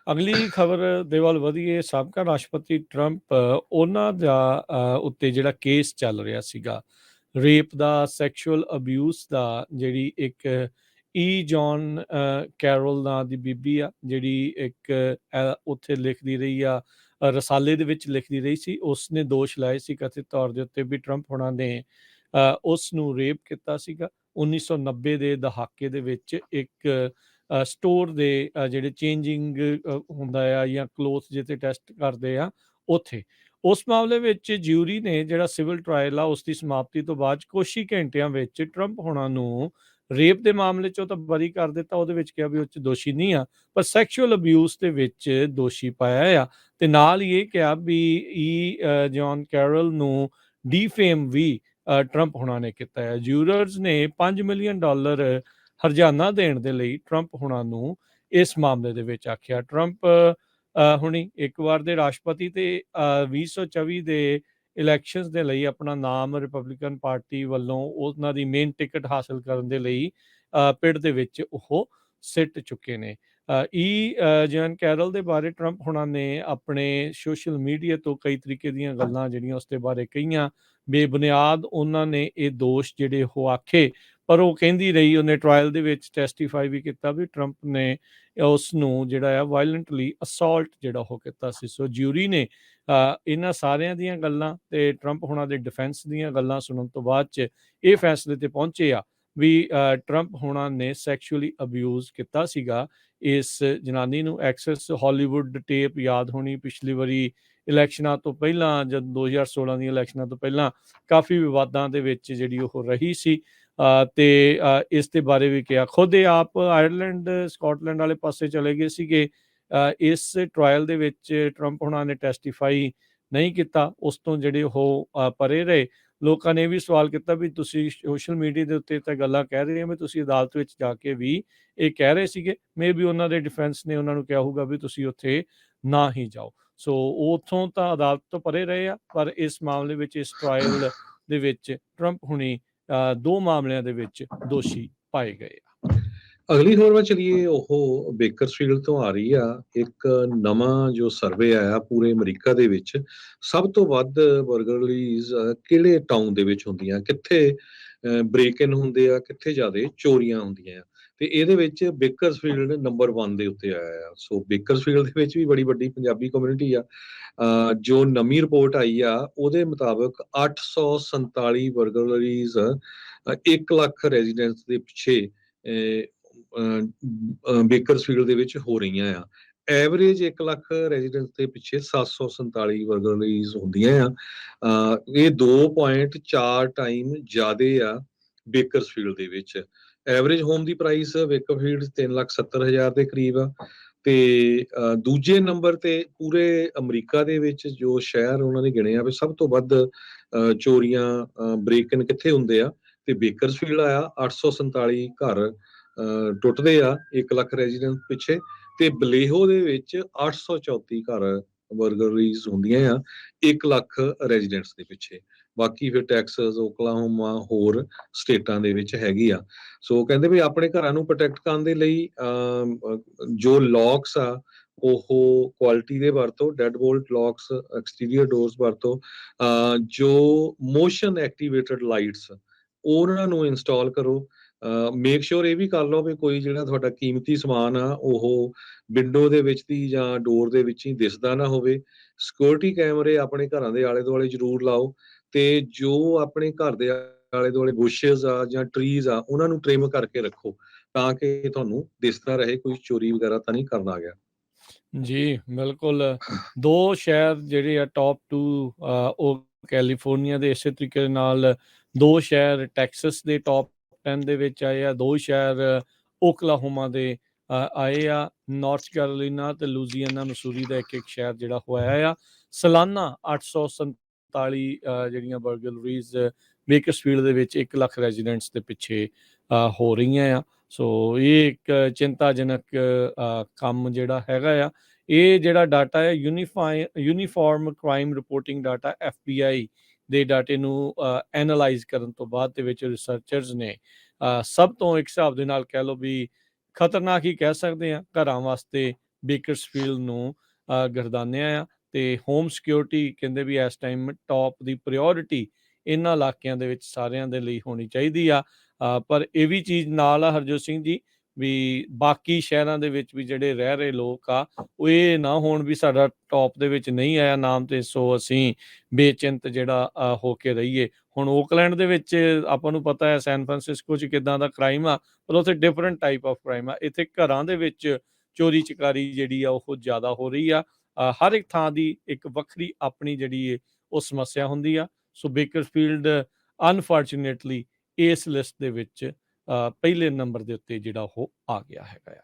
ਅਗਲੀ ਖਬਰ ਦੇ ਵੱਲ ਵਧੀਏ। ਸਾਬਕਾ ਰਾਸ਼ਟਰਪਤੀ ਟਰੰਪ ਉਹਨਾਂ ਦਾ ਉੱਤੇ ਜਿਹੜਾ ਕੇਸ ਚੱਲ ਰਿਹਾ ਸੀਗਾ ਰੇਪ ਦਾ, ਸੈਕਸ਼ੂਅਲ ਅਬਿਊਜ਼ ਦਾ, ਜਿਹੜੀ ਇੱਕ ਜੌਨ ਕੈਰੋਲ ਨਾਂ ਦੀ ਬੀਬੀ ਆ, ਜਿਹੜੀ ਇੱਕ ਉੱਥੇ ਲਿਖਦੀ ਰਹੀ ਆ, ਰਸਾਲੇ ਦੇ ਵਿੱਚ ਲਿਖਦੀ ਰਹੀ ਸੀ। ਉਸਨੇ ਦੋਸ਼ ਲਾਏ ਸੀ ਕਥਿਤ ਤੌਰ ਦੇ ਉੱਤੇ ਵੀ ਟਰੰਪ ਹੋਣਾ ਨੇ ਉਸ ਨੂੰ ਰੇਪ ਕੀਤਾ ਸੀਗਾ 1990 ਦੇ ਦਹਾਕੇ ਦੇ ਵਿੱਚ। ਇੱਕ ਸਟੋਰ ਦੇ ਜਿਹੜੇ ਚੇਂਜਿੰਗ ਹੁੰਦਾ ਆ ਜਾਂ ਕਲੋਥ ਜਿੱਥੇ ਟੈਸਟ ਕਰਦੇ ਆ ਉੱਥੇ। ਉਸ ਮਾਮਲੇ ਵਿੱਚ ਜਿਊਰੀ ਨੇ ਜਿਹੜਾ ਸਿਵਲ ਟਰਾਇਲ ਆ ਉਸ ਦੀ ਸਮਾਪਤੀ ਤੋਂ ਬਾਅਦ ਕੁਛ ਹੀ ਘੰਟਿਆਂ ਵਿੱਚ ਟਰੰਪ ਹੋਣਾ ਨੂੰ ਰੇਪ ਦੇ ਮਾਮਲੇ 'ਚੋਂ ਤਾਂ ਬਰੀ ਕਰ ਦਿੱਤਾ। ਉਹਦੇ ਵਿੱਚ ਕਿਹਾ ਵੀ ਉਹ 'ਚ ਦੋਸ਼ੀ ਨਹੀਂ ਆ, ਪਰ ਸੈਕਸ਼ੂਅਲ ਅਬਿਊਜ਼ ਦੇ ਵਿੱਚ ਦੋਸ਼ੀ ਪਾਇਆ ਆ। ਤੇ ਨਾਲ ਹੀ ਇਹ ਕਿਹਾ ਵੀ ਜੌਨ ਕੈਰਲ ਨੂੰ ਡੀਫੇਮ ਵੀ ਟਰੰਪ ਹੋਣਾ ਨੇ ਕੀਤਾ ਹੈ। ਜਿਊਰਰਸ ਨੇ $5 ਮਿਲੀਅਨ ਹਰਜਾਨਾ ਦੇਣ ਦੇ ਲਈ ਟਰੰਪ ਹੋਣਾ ਨੂੰ ਇਸ ਮਾਮਲੇ ਦੇ ਵਿੱਚ ਆਖਿਆ। ਟਰੰਪ ਹੁਣੀ ਇੱਕ ਵਾਰ ਦੇ ਰਾਸ਼ਟਰਪਤੀ ਤੇ 2024 ਦੇ ਇਲੈਕਸ਼ਨਸ ਦੇ ਲਈ ਆਪਣਾ ਨਾਮ ਰਿਪਬਲਿਕਨ ਪਾਰਟੀ ਵੱਲੋਂ ਉਹਨਾਂ ਦੀ ਮੇਨ ਟਿਕਟ ਹਾਸਲ ਕਰਨ ਦੇ ਲਈ ਪਿੜ ਦੇ ਵਿੱਚ ਉਹ ਸਿੱਟ ਚੁੱਕੇ ਨੇ। ਜੌਨ ਕੈਰਲ ਦੇ ਬਾਰੇ ਟਰੰਪ ਹੋਣਾ ਨੇ ਆਪਣੇ ਸੋਸ਼ਲ ਮੀਡੀਆ ਤੋਂ ਕਈ ਤਰੀਕੇ ਦੀਆਂ ਗੱਲਾਂ ਜਿਹੜੀਆਂ ਉਸ ਦੇ ਬਾਰੇ ਕਹੀਆਂ। ਬੇਬੁਨਿਆਦ ਉਹਨਾਂ ਨੇ ਇਹ ਦੋਸ਼ ਜਿਹੜੇ ਉਹ ਆਖੇ, ਪਰ ਉਹ ਕਹਿੰਦੀ ਰਹੀ। ਉਹਨੇ ਟਰਾਇਲ ਦੇ ਵਿੱਚ ਟੈਸਟੀਫਾਈ ਵੀ ਕੀਤਾ ਵੀ ਟਰੰਪ ਨੇ ਉਸ ਨੂੰ ਜਿਹੜਾ ਆ ਵਾਇਲੈਂਟਲੀ ਅਸੌਲਟ ਜਿਹੜਾ ਉਹ ਕੀਤਾ ਸੀ। ਸੋ ਜਿਊਰੀ ਨੇ ਇਹਨਾਂ ਸਾਰਿਆਂ ਦੀਆਂ ਗੱਲਾਂ ਤੇ ਟਰੰਪ ਹੋਣਾ ਦੇ ਡਿਫੈਂਸ ਦੀਆਂ ਗੱਲਾਂ ਸੁਣਨ ਤੋਂ ਬਾਅਦ 'ਚ ਇਹ ਫੈਸਲੇ ਤੇ ਪਹੁੰਚੇ ਆ ਵੀ ਟਰੰਪ ਹੋਣਾ ਨੇ ਸੈਕਸ਼ੂਅਲੀ ਅਬਿਊਜ਼ ਕੀਤਾ ਸੀਗਾ ਇਸ ਜਨਾਨੀ ਨੂੰ। ਐਕਸੈਸ ਹਾਲੀਵੁੱਡ ਟੇਪ ਯਾਦ ਹੋਣੀ, ਪਿਛਲੀ ਵਾਰੀ ਇਲੈਕਸ਼ਨਾਂ ਤੋਂ ਪਹਿਲਾਂ, ਜਦ 2016 ਦੀਆਂ ਇਲੈਕਸ਼ਨਾਂ ਤੋਂ ਪਹਿਲਾਂ ਕਾਫੀ ਵਿਵਾਦਾਂ ਦੇ ਵਿੱਚ ਜਿਹੜੀ ਉਹ ਰਹੀ ਸੀ। ਤੇ ਇਸ ਦੇ ਬਾਰੇ ਵੀ ਕਿਹਾ। ਖੁਦ ਇਹ ਆਪ ਆਇਰਲੈਂਡ, ਸਕਾਟਲੈਂਡ ਵਾਲੇ ਪਾਸੇ ਚਲੇ ਗਏ ਸੀਗੇ। ਇਸ ਟਰਾਇਲ ਦੇ ਵਿੱਚ ਟਰੰਪ ਹੋਣਾ ਨੇ ਟੈਸਟੀਫਾਈ ਨਹੀਂ ਕੀਤਾ। ਉਸ ਤੋਂ ਜਿਹੜੇ ਉਹ ਪਰੇ ਰਹੇ। ਲੋਕਾਂ ਨੇ ਇਹ ਵੀ ਸਵਾਲ ਕੀਤਾ ਵੀ ਤੁਸੀਂ ਸੋਸ਼ਲ ਮੀਡੀਆ ਦੇ ਉੱਤੇ ਤਾਂ ਗੱਲਾਂ ਕਹਿ ਰਹੇ ਹੋ ਵੀ ਤੁਸੀਂ ਅਦਾਲਤ ਵਿੱਚ ਜਾ ਕੇ ਵੀ ਇਹ ਕਹਿ ਰਹੇ ਸੀਗੇ। ਮੇ ਵੀ ਉਹਨਾਂ ਦੇ ਡਿਫੈਂਸ ਨੇ ਉਹਨਾਂ ਨੂੰ ਕਿਹਾ ਹੋਊਗਾ ਵੀ ਤੁਸੀਂ ਉੱਥੇ ਨਾ ਹੀ ਜਾਓ। ਸੋ ਉਹ ਉੱਥੋਂ ਤਾਂ ਅਦਾਲਤ ਤੋਂ ਪਰੇ ਰਹੇ ਆ, ਪਰ ਇਸ ਮਾਮਲੇ ਵਿੱਚ, ਇਸ ਟਰਾਇਲ ਦੇ ਵਿੱਚ ਟਰੰਪ ਹੁਣੀ 2 ਮਾਮਲਿਆਂ ਦੇ ਵਿੱਚ ਦੋਸ਼ੀ ਪਾਏ ਗਏ ਆ। ਅਗਲੀ ਖਬਰ ਵੱਲ ਚਲੀਏ। ਉਹ ਬੇਕਰਸਫੀਲਡ ਤੋਂ ਆ ਰਹੀ ਆ। ਇੱਕ ਨਵਾਂ ਜੋ ਸਰਵੇ ਆਇਆ ਪੂਰੇ ਅਮਰੀਕਾ ਦੇ ਵਿੱਚ, ਸਭ ਤੋਂ ਵੱਧ ਬਰਗਲਰੀਜ਼ ਕਿਹੜੇ ਟਾਊਨ ਦੇ ਵਿੱਚ ਹੁੰਦੀਆਂ, ਕਿੱਥੇ ਬ੍ਰੇਕ ਇਨ ਹੁੰਦੇ ਆ, ਕਿੱਥੇ ਜ਼ਿਆਦਾ ਚੋਰੀਆਂ ਹੁੰਦੀਆਂ ਆ। ਤੇ ਇਹਦੇ ਵਿੱਚ ਬੇਕਰਸਫੀਲਡ ਨੰਬਰ 1 ਦੇ ਉੱਤੇ ਆਇਆ ਆ। ਸੋ ਬੇਕਰਸਫੀਲਡ ਦੇ ਵਿੱਚ ਵੀ ਬੜੀ ਵੱਡੀ ਪੰਜਾਬੀ ਕਮਿਊਨਿਟੀ ਆ। ਜੋ ਨਵੀਂ ਰਿਪੋਰਟ ਆਈ ਆ ਉਹਦੇ ਮੁਤਾਬਕ 847 ਬਰਗਲਰੀਜ਼ 1 ਲੱਖ ਰੈਜ਼ੀਡੈਂਟਸ ਦੇ ਪਿੱਛੇ ਬੇਕਰਸਫੀਲਡ ਦੇ ਵਿੱਚ ਹੋ ਰਹੀਆਂ ਆ। ਐਵਰੇਜ 1 ਲੱਖ ਰੈਜ਼ੀਡੈਂਟਸ ਦੇ ਪਿੱਛੇ 747 ਬਰਗਲਰੀਜ਼ ਹੁੰਦੀਆਂ ਆ। ਇਹ 2.4 ਟਾਈਮ ਜ਼ਿਆਦੇ ਆ ਬੇਕਰਸਫੀਲਡ ਦੇ ਵਿੱਚ। ਐਵਰੇਜ ਹੋਮ ਦੀ ਪ੍ਰਾਈਸ ਬੇਕਰਸਫੀਲਡ 3,70,000 ਦੇ ਕਰੀਬ ਆ। ਤੇ ਦੂਜੇ ਨੰਬਰ ਤੇ ਪੂਰੇ ਅਮਰੀਕਾ ਦੇ ਵਿੱਚ ਜੋ ਸ਼ਹਿਰ ਉਹਨਾਂ ਨੇ ਗਿਣੇ ਆ ਵੀ ਸਭ ਤੋਂ ਵੱਧ ਚੋਰੀਆਂ, ਬ੍ਰੇਕ ਇਨ ਕਿੱਥੇ ਹੁੰਦੇ ਆ, ਤੇ ਬੇਕਰਸਫੀਲਡ ਆਇਆ। 847 ਘਰ ਟੁੱਟਦੇ ਆ 1 ਲੱਖ ਰੈਜ਼ੀਡੈਂਟ ਪਿੱਛੇ। ਤੇ ਬਲੇਹੋ ਦੇ ਵਿੱਚ 834 ਘਰ ਬਰਗਲਰੀਜ਼ ਹੁੰਦੀਆਂ ਆ 1 ਲੱਖ ਰੈਜ਼ੀਡੈਂਟਸ ਦੇ ਪਿੱਛੇ। ਬਾਕੀ ਫਿਰ ਟੈਕਸਸ, ਓਕਲਾਹੋਮਾ, ਹੋਰ ਸਟੇਟਾਂ ਦੇ ਵਿੱਚ ਹੈਗੀ ਆ। ਸੋ ਕਹਿੰਦੇ ਵੀ ਆਪਣੇ ਘਰਾਂ ਨੂੰ ਪ੍ਰੋਟੈਕਟ ਕਰਨ ਦੇ ਲਈ ਜੋ ਲੌਕਸ ਆ ਉਹ ਕੁਆਲਿਟੀ ਦੇ ਵਰਤੋ, dead bolt locks, exterior doors ਵਰਤੋ। ਜੋ ਮੋਸ਼ਨ ਐਕਟੀਵੇਟਡ ਲਾਈਟਸ ਉਹਨਾਂ ਨੂੰ ਇੰਸਟਾਲ ਕਰੋ। ਮੇਕ ਸ਼ੋਰ ਇਹ ਵੀ ਕਰ ਲਓ ਵੀ ਕੋਈ ਜਿਹੜਾ ਤੁਹਾਡਾ ਕੀਮਤੀ ਸਮਾਨ ਆ ਉਹ ਵਿੰਡੋ ਦੇ ਵਿੱਚ ਦੀ ਜਾਂ ਡੋਰ ਦੇ ਵਿੱਚ ਹੀ ਦਿਸਦਾ ਨਾ ਹੋਵੇ। ਸਿਕਿਉਰਿਟੀ ਕੈਮਰੇ ਆਪਣੇ ਘਰਾਂ ਦੇ ਆਲੇ ਦੁਆਲੇ ਜ਼ਰੂਰ ਲਾਓ। ਤੇ ਜੋ ਆਪਣੇ ਘਰ ਦੇ ਆਲੇ ਦੁਆਲੇ ਬੁਸ਼ਸ ਆ ਜਾਂ ਟਰੀਜ਼ ਆ ਉਹਨਾਂ ਨੂੰ ਟ੍ਰਿਮ ਕਰਕੇ ਰੱਖੋ ਤਾਂ ਕਿ ਤੁਹਾਨੂੰ ਦਿਸਦਾ ਰਹੇ ਕੋਈ ਚੋਰੀ ਵਗੈਰਾ ਤਾਂ ਨਹੀਂ ਕਰਨ ਆ ਗਿਆ। ਜੀ ਬਿਲਕੁਲ। 2 ਸ਼ਹਿਰ ਜਿਹੜੇ ਆ ਟੌਪ 2 ਉਹ ਕੈਲੀਫੋਰਨੀਆ ਦੇ ਇਸੇ ਤਰੀਕੇ ਦੇ ਨਾਲ 2 ਸ਼ਹਿਰ ਟੈਕਸਸ ਦੇ ਟੌਪ 10 ਦੇ ਵਿੱਚ ਆਏ ਆ। 2 ਸ਼ਹਿਰ ਓਕਲਾਹੋਮਾ ਦੇ ਆਏ ਆ। ਨਾਰਥ ਕੈਰੋਲੀਨਾ ਤੇ ਲੂਜ਼ੀਆਨਾ, ਮਸੂਰੀ ਦਾ ਇੱਕ ਸ਼ਹਿਰ ਜਿਹੜਾ ਹੋਇਆ ਆ। ਸਾਲਾਨਾ 847 ਜਿਹੜੀਆਂ ਬਰਗਲਰੀਜ਼ ਬੇਕਰਸਫੀਲਡ ਦੇ ਵਿੱਚ 1 ਲੱਖ ਰੈਜ਼ੀਡੈਂਟਸ ਦੇ ਪਿੱਛੇ ਹੋ ਰਹੀਆਂ ਆ। ਸੋ ਇਹ ਇੱਕ ਚਿੰਤਾਜਨਕ ਕੰਮ ਜਿਹੜਾ ਹੈਗਾ ਆ। ਇਹ ਜਿਹੜਾ ਡਾਟਾ ਹੈ uniform crime reporting data FBI ਦੇ ਡਾਟੇ ਨੂੰ ਐਨਾਲਾਈਜ਼ ਕਰਨ ਤੋਂ ਬਾਅਦ ਦੇ ਵਿੱਚ ਰਿਸਰਚਰਸ ਨੇ ਸਭ ਤੋਂ ਇੱਕ ਹਿਸਾਬ ਦੇ ਨਾਲ ਕਹਿ ਲਓ ਵੀ ਖਤਰਨਾਕ ਹੀ ਕਹਿ ਸਕਦੇ ਹਾਂ ਘਰਾਂ ਵਾਸਤੇ ਬੇਕਰਸਫੀਲਡ ਨੂੰ ਗਰਦਾਨਿਆ ਆ। ਤੇ ਹੋਮ ਸਿਕਿਉਰਿਟੀ ਕਹਿੰਦੇ ਵੀ ਇਸ ਟਾਈਮ ਟੌਪ ਦੀ ਪ੍ਰਾਇਓਰਿਟੀ ਇਹਨਾਂ ਇਲਾਕਿਆਂ ਦੇ ਵਿੱਚ ਸਾਰਿਆਂ ਦੇ ਲਈ ਹੋਣੀ ਚਾਹੀਦੀ ਆ। ਪਰ ਇਹ ਵੀ ਚੀਜ਼ ਨਾਲ ਆ ਹਰਜੋਤ ਸਿੰਘ ਜੀ, ਵੀ ਬਾਕੀ ਸ਼ਹਿਰਾਂ ਦੇ ਵਿੱਚ ਵੀ ਜਿਹੜੇ ਰਹਿ ਰਹੇ ਲੋਕ ਆ, ਉਹ ਇਹ ਨਾ ਹੋਣ ਵੀ ਸਾਡਾ ਟੌਪ ਦੇ ਵਿੱਚ ਨਹੀਂ ਆਇਆ ਨਾਮ, ਤੇ ਸੋ ਅਸੀਂ ਬੇਚਿੰਤ ਜਿਹੜਾ ਹੋ ਕੇ ਰਹੀਏ। ਹੁਣ ਓਕਲੈਂਡ ਦੇ ਵਿੱਚ ਆਪਾਂ ਨੂੰ ਪਤਾ ਹੈ, ਸੈਨ ਫਰਾਂਸਿਸਕੋ 'ਚ ਕਿੱਦਾਂ ਦਾ ਕ੍ਰਾਈਮ ਆ, ਪਰ ਉੱਥੇ ਡਿਫਰੈਂਟ ਟਾਈਪ ਆਫ ਕ੍ਰਾਈਮ ਆ। ਇੱਥੇ ਘਰਾਂ ਦੇ ਵਿੱਚ ਚੋਰੀ ਚਕਾਰੀ ਜਿਹੜੀ ਆ ਉਹ ਜ਼ਿਆਦਾ ਹੋ ਰਹੀ ਆ। ਹਰ ਇੱਕ ਥਾਂ ਦੀ ਇੱਕ ਵੱਖਰੀ ਆਪਣੀ ਜਿਹੜੀ ਉਹ ਸਮੱਸਿਆ ਹੁੰਦੀ ਆ। ਸੋ ਬੇਕਰਫੀਲਡ ਅਨਫੋਰਚੂਨੇਟਲੀ ਇਸ ਲਿਸਟ ਦੇ ਵਿੱਚ ਪਹਿਲੇ ਨੰਬਰ ਦੇ ਉੱਤੇ ਜਿਹੜਾ ਉਹ ਆ ਗਿਆ ਹੈਗਾ ਆ।